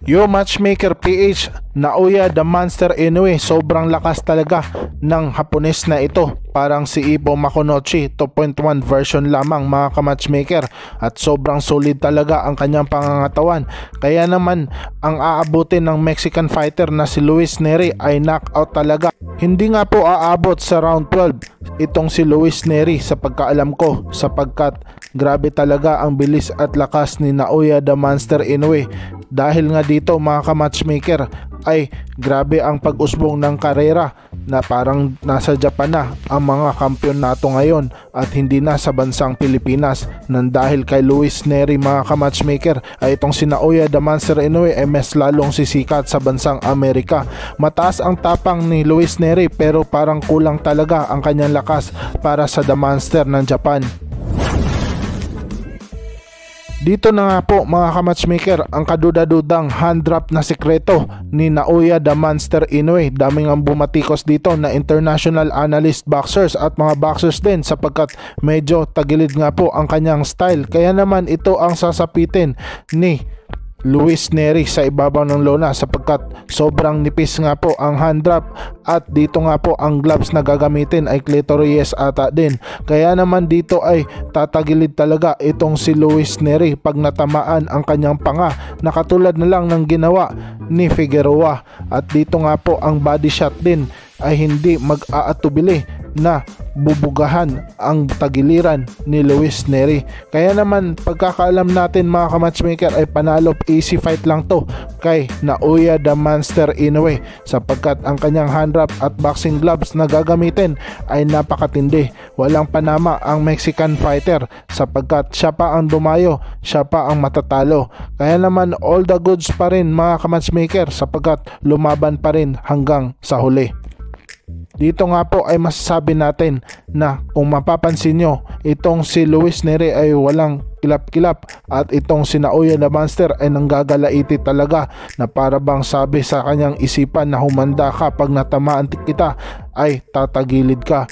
Yo Matchmaker PH, Naoya the Monster Inoue, sobrang lakas talaga ng Hapones na ito. Parang si Ippo Makunochi 2.1 version lamang mga ka-matchmaker, at sobrang solid talaga ang kanyang pangangatawan. Kaya naman ang aabutin ng Mexican fighter na si Luis Nery ay knockout talaga. Hindi nga po aabot sa round 12 itong si Luis Nery sa pagkaalam ko, sapagkat grabe talaga ang bilis at lakas ni Naoya the Monster Inoue. Dahil nga dito mga ka-matchmaker ay grabe ang pag-usbong ng karera, na parang nasa Japan na ang mga kampiyon nato ngayon at hindi na sa bansang Pilipinas. Nang dahil kay Luis Nery mga ka-matchmaker ay itong si Naoya the Monster Inoue ay mas lalong sisikat sa bansang Amerika. Mataas ang tapang ni Luis Nery pero parang kulang talaga ang kanyang lakas para sa The Monster ng Japan. Dito na nga po mga ka-matchmaker ang kaduda-dudang hand drop na sikreto ni Naoya the Monster Inoue. Daming ang bumatikos dito na international analyst boxers at mga boxers din, sapagkat medyo tagilid nga po ang kanyang style. Kaya naman ito ang sasapitin ni Luis Nery sa ibabaw ng lona, sapagkat sobrang nipis nga po ang hand drop, at dito nga po ang gloves na gagamitin ay clitorius ata din. Kaya naman dito ay tatagilid talaga itong si Luis Nery pag natamaan ang kanyang panga, na katulad na lang ng ginawa ni Figueroa. At dito nga po ang body shot din ay hindi mag-aatubili na bubugahan ang tagiliran ni Luis Nery. Kaya naman pagkakaalam natin mga ka-matchmaker ay panalo easy fight lang to kay Naoya the Monster Inoue, sapagkat ang kanyang hand wrap at boxing gloves na gagamitin ay napakatindi. Walang panama ang Mexican fighter, sapagkat siya pa ang dumayo, siya pa ang matatalo. Kaya naman all the goods pa rin mga ka-matchmaker, sapagkat lumaban pa rin hanggang sa huli. Dito nga po ay masasabi natin na kung mapapansin nyo, itong si Luis Nery ay walang kilap-kilap, at itong si Naoya the Monster ay nanggagalaiti talaga, na para bang sabi sa kanyang isipan na humanda ka, pag natamaan kita ay tatagilid ka.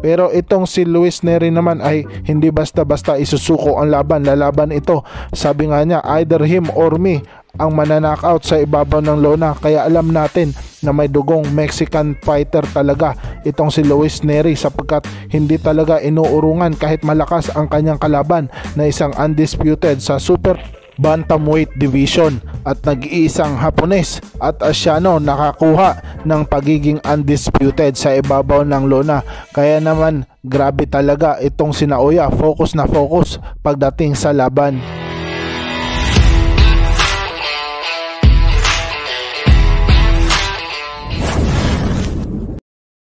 Pero itong si Luis Nery naman ay hindi basta-basta isusuko ang laban, lalaban ito. Sabi nga niya, either him or me ang mananockout sa ibabaw ng lona. Kaya alam natin na may dugong Mexican fighter talaga itong si Luis Nery, sapagkat hindi talaga inuurungan kahit malakas ang kanyang kalaban na isang undisputed sa super bantamweight division, at nag-iisang Hapones at Asyano nakakuha ng pagiging undisputed sa ibabaw ng lona. Kaya naman grabe talaga itong si Naoya, focus na focus pagdating sa laban.